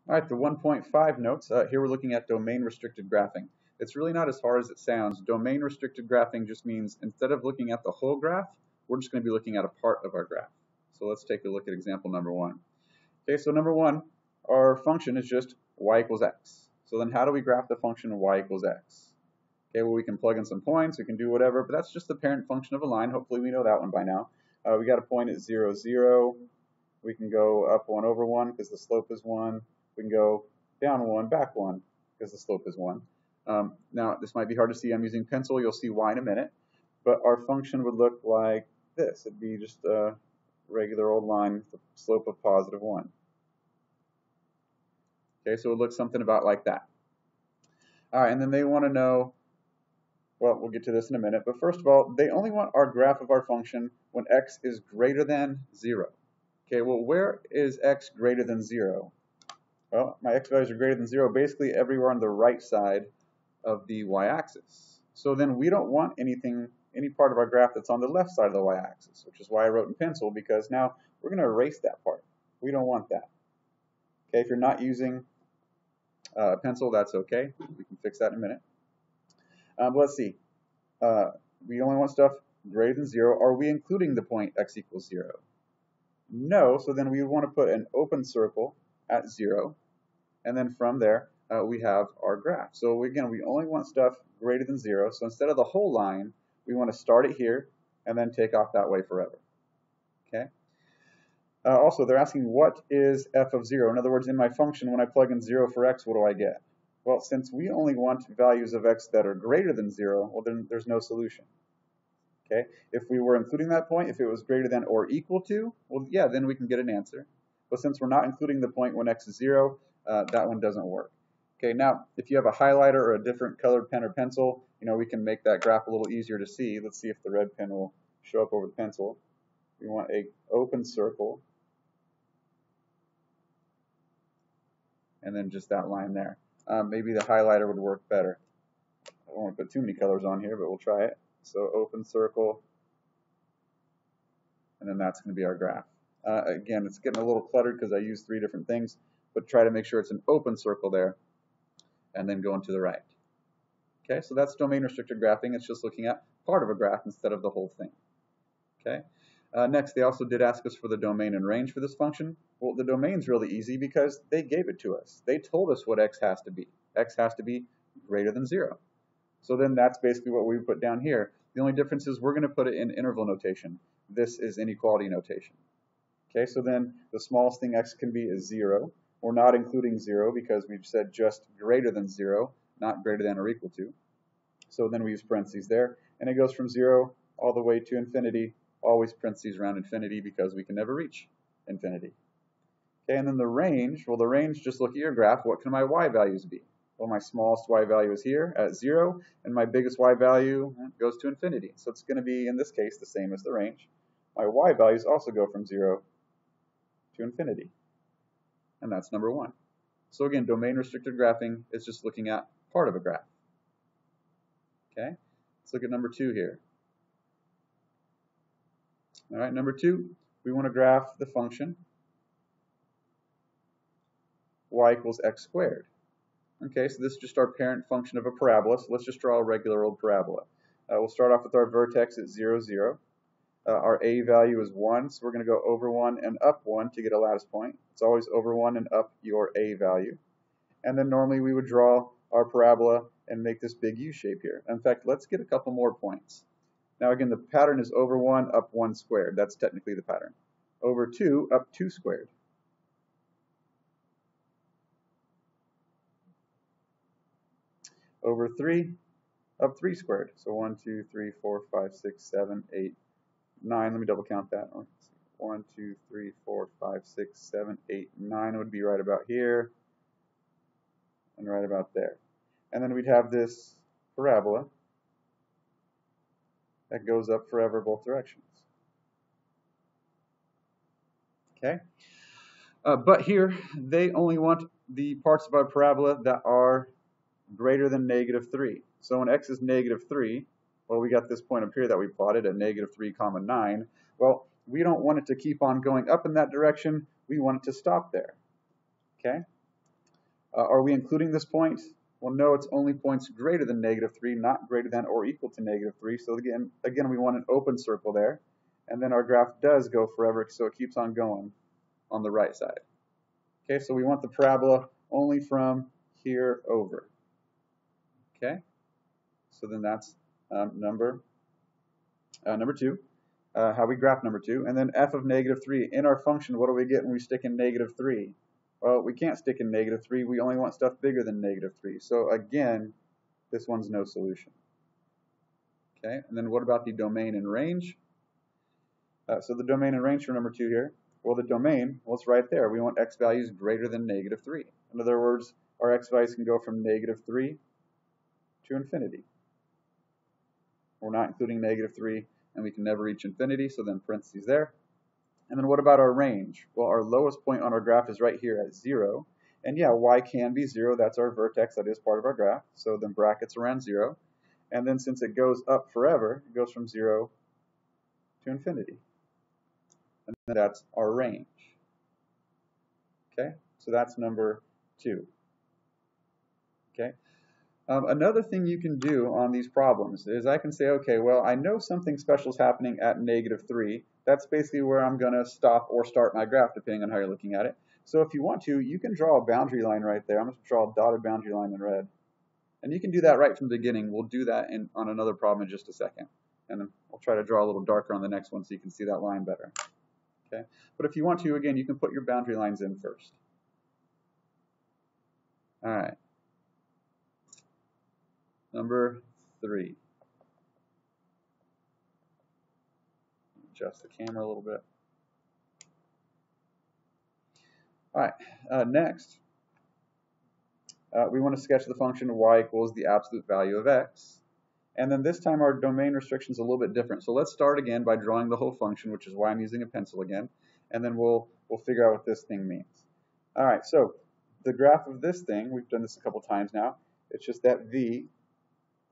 All right, the 1.5 notes. Here we're looking at domain restricted graphing. It's really not as hard as it sounds. Domain restricted graphing just means instead of looking at the whole graph, we're just going to be looking at a part of our graph. So let's take a look at example number 1. Okay, so number 1, our function is just y equals x. So then how do we graph the function y equals x? Okay, well we can plug in some points, we can do whatever, but that's just the parent function of a line. Hopefully we know that one by now. We got a point at 0, 0. We can go up 1 over 1 because the slope is 1. We can go down 1, back 1 because the slope is 1. Now this might be hard to see. I'm using pencil. You'll see why in a minute. But our function would look like this. It'd be just a regular old line with a slope of positive 1. Okay, so it looks something about like that. All right, and then they want to know, well, we'll get to this in a minute, but first of all, they only want our graph of our function when x is greater than 0. Okay, well, where is x greater than 0? Well, my x values are greater than 0 basically everywhere on the right side of the y-axis. So then we don't want any part of our graph that's on the left side of the y-axis, which is why I wrote in pencil, because now we're going to erase that part. We don't want that. Okay, if you're not using pencil, that's okay. We can fix that in a minute. But let's see. We only want stuff greater than 0. Are we including the point x equals 0? No, so then we would want to put an open circle at 0, and then from there we have our graph. So again, we only want stuff greater than 0, so instead of the whole line, we want to start it here and then take off that way forever. Okay. Also, they're asking what is f of 0? In other words, in my function, when I plug in 0 for x, what do I get? Well, since we only want values of x that are greater than 0, well then there's no solution. Okay, if we were including that point, if it was greater than or equal to, well, yeah, then we can get an answer. But since we're not including the point when x is 0, that one doesn't work. Okay, now, if you have a highlighter or a different colored pen or pencil, we can make that graph a little easier to see. Let's see if the red pen will show up over the pencil. We want an open circle, and then just that line there. Maybe the highlighter would work better. I don't want to put too many colors on here, but we'll try it. So open circle, and then that's going to be our graph. Again, it's getting a little cluttered because I use 3 different things, but try to make sure it's an open circle there, and then going to the right. Okay, so that's domain restricted graphing. It's just looking at part of a graph instead of the whole thing. Okay. Next, they also did ask us for the domain and range for this function. Well, the domain's really easy because they gave it to us. They told us what x has to be. X has to be greater than 0. So then that's basically what we put down here. The only difference is we're going to put it in interval notation. This is inequality notation. Okay, so then the smallest thing x can be is 0. We're not including 0 because we've said just greater than 0, not greater than or equal to. So then we use parentheses there, and it goes from 0 all the way to infinity. Always parentheses around infinity because we can never reach infinity. Okay, and then the range, well, the range, just look at your graph. What can my y values be? Well, my smallest y value is here at 0, and my biggest y value goes to infinity. So it's going to be, in this case, the same as the range. My y values also go from 0 to infinity. And that's number 1. So again, domain restricted graphing is just looking at part of a graph. Okay, let's look at number 2 here. All right, number 2, we want to graph the function y equals x squared. Okay, so this is just our parent function of a parabola, so let's just draw a regular old parabola. We'll start off with our vertex at 0, 0. Our a value is 1, so we're going to go over 1 and up 1 to get a lattice point. It's always over 1 and up your a value. And then normally we would draw our parabola and make this big U shape here. In fact, let's get a couple more points. Now again, the pattern is over 1, up 1 squared. That's technically the pattern. Over 2, up 2 squared. Over 3, up 3 squared. So 1, 2, 3, 4, 5, 6, 7, 8, 9. Let me double count that. 1, 2, 3, 4, 5, 6, 7, 8, 9 would be right about here and right about there. And then we'd have this parabola that goes up forever both directions. Okay? But here, they only want the parts of our parabola that are greater than negative 3. So when x is negative 3, well, we got this point up here that we plotted at negative 3, 9. Well, we don't want it to keep on going up in that direction. We want it to stop there. Okay? Are we including this point? Well, no, it's only points greater than -3, not greater than or equal to -3. So again, we want an open circle there. And then our graph does go forever, so it keeps on going on the right side. Okay, so we want the parabola only from here over. Okay, so then that's number 2, how we graph number 2. And then f of -3. In our function, what do we get when we stick in -3? Well, we can't stick in -3. We only want stuff bigger than -3. So again, this one's no solution. Okay, and then what about the domain and range? So the domain and range for number 2 here. Well, the domain, well, it's right there. We want x values greater than -3. In other words, our x values can go from -3 to infinity. We're not including -3, and we can never reach infinity, so then parentheses there. And then what about our range? Well, our lowest point on our graph is right here at 0. And yeah, y can be 0. That's our vertex. That is part of our graph. So then brackets around 0. And then since it goes up forever, it goes from 0 to infinity. And that's our range. Okay, so that's number 2. Okay. Another thing you can do on these problems is I can say, okay, well, I know something special is happening at -3. That's basically where I'm going to stop or start my graph, depending on how you're looking at it. So if you want to, you can draw a boundary line right there. I'm going to draw a dotted boundary line in red. And you can do that right from the beginning. We'll do that on another problem in just a second. And then I'll try to draw a little darker on the next one so you can see that line better. Okay. But if you want to, again, you can put your boundary lines in first. All right. Number 3. Adjust the camera a little bit. All right, next, we want to sketch the function y equals the absolute value of x. And then this time our domain restriction is a little bit different. So let's start again by drawing the whole function, which is why I'm using a pencil again. And then we'll figure out what this thing means. All right, so the graph of this thing, we've done this a couple times now. It's just that v,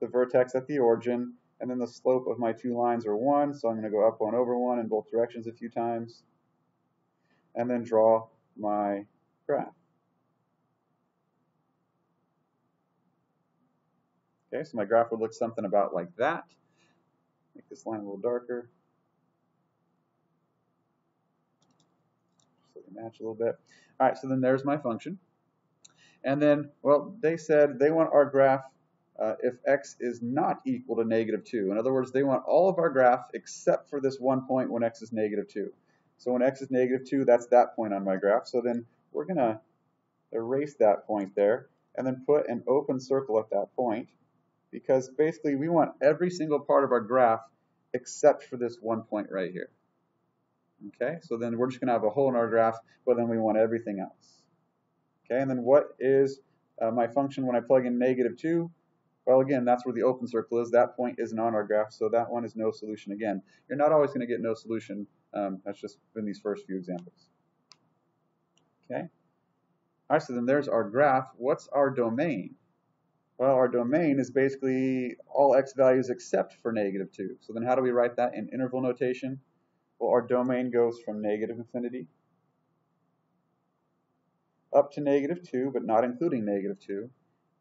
the vertex at the origin, and then the slope of my 2 lines are 1, so I'm going to go up 1 over 1 in both directions a few times, and then draw my graph. Okay, so my graph would look something about like that. Make this line a little darker, so they match a little bit. All right, so then there's my function. And then, well, they said they want our graph if x is not equal to -2. In other words, they want all of our graph except for this one point when x is -2. So when x is -2, that's that point on my graph. So then we're going to erase that point there and then put an open circle at that point, because basically we want every single part of our graph except for this one point right here. Okay, so then we're just going to have a hole in our graph, but then we want everything else. Okay, and then what is my function when I plug in -2? Well, again, that's where the open circle is. That point isn't on our graph, so that one is no solution again. You're not always going to get no solution. That's just been these first few examples. Okay. All right, so then there's our graph. What's our domain? Well, our domain is basically all x values except for -2. So then how do we write that in interval notation? Well, our domain goes from -infinity up to -2, but not including -2.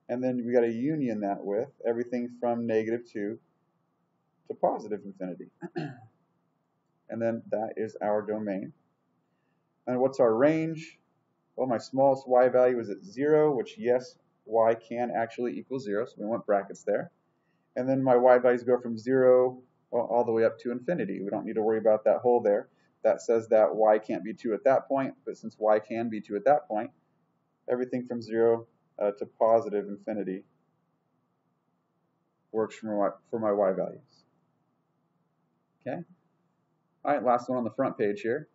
And then we got to union that with everything from -2 to +infinity. And then that is our domain. And what's our range? Well, my smallest y value is at 0, which, yes, y can actually equal 0, so we want brackets there. And then my y values go from 0 all the way up to infinity. We don't need to worry about that hole there. That says that y can't be 2 at that point, but since y can be 2 at that point, everything from 0 to +infinity works for my y values. Okay. All right, last one on the front page here.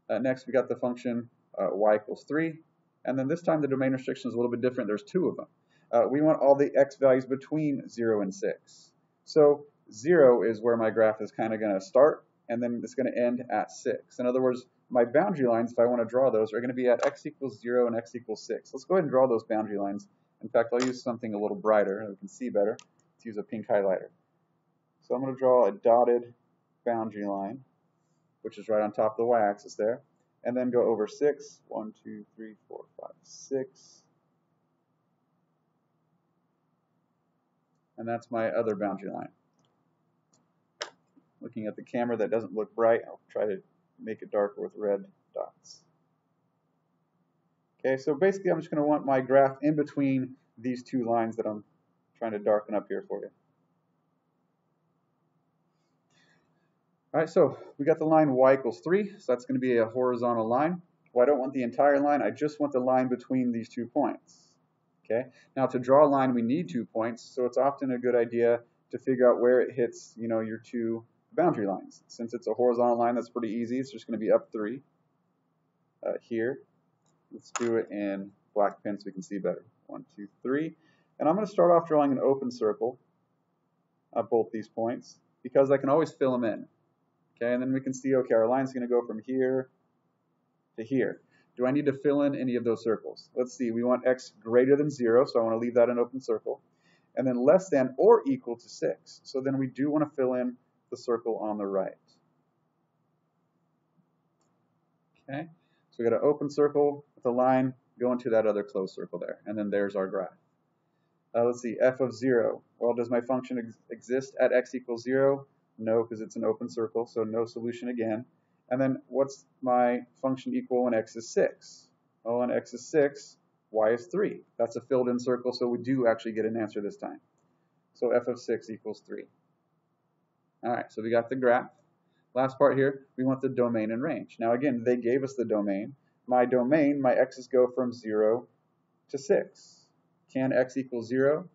Next, we got the function y equals 3. And then this time the domain restriction is a little bit different. There's 2 of them. We want all the x values between 0 and 6. So 0 is where my graph is kind of going to start, and then it's going to end at 6. In other words, my boundary lines, if I want to draw those, are going to be at x equals 0 and x equals 6. Let's go ahead and draw those boundary lines. In fact, I'll use something a little brighter so we can see better. Let's use a pink highlighter. So I'm going to draw a dotted boundary line, which is right on top of the y-axis there, and then go over 6. 1, 2, 3, 4, 5, 6. and that's my other boundary line. Looking at the camera, that doesn't look bright. I'll try to make it darker with red dots. Okay, so basically I'm just going to want my graph in between these two lines that I'm trying to darken up here for you. All right, so we got the line y equals 3, so that's going to be a horizontal line. Well, I don't want the entire line, I just want the line between these 2 points. Okay, now to draw a line we need 2 points, so it's often a good idea to figure out where it hits, your 2 boundary lines. Since it's a horizontal line, that's pretty easy. It's just going to be up 3 here. Let's do it in black pen so we can see better. 1, 2, 3. And I'm going to start off drawing an open circle at both these points because I can always fill them in. Okay, and then we can see, okay, our line's going to go from here to here. Do I need to fill in any of those circles? Let's see, we want x greater than 0, so I want to leave that an open circle. And then less than or equal to 6. So then we do want to fill in the circle on the right. Okay, so we got an open circle with a line going to that other closed circle there. And then there's our graph. Let's see, f of 0. Well, does my function exist at x equals 0? No, because it's an open circle, so no solution again. And then what's my function equal when x is 6? Well, when x is 6, y is 3. That's a filled in circle, so we do actually get an answer this time. So f of 6 equals 3. All right, so we got the graph. Last part here, we want the domain and range. Now again, they gave us the domain. My domain, my x's go from 0 to 6. Can x equal 0?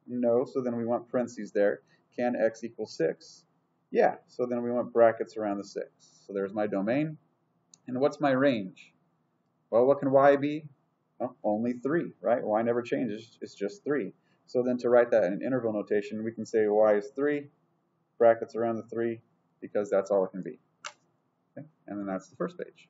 No, so then we want parentheses there. Can x equal 6? Yeah, so then we want brackets around the 6. So there's my domain. And what's my range? Well, what can y be? Well, only 3, right? Y never changes, it's just 3. So then to write that in interval notation, we can say y is 3, brackets around the 3, because that's all it can be. Okay? And then that's the first page.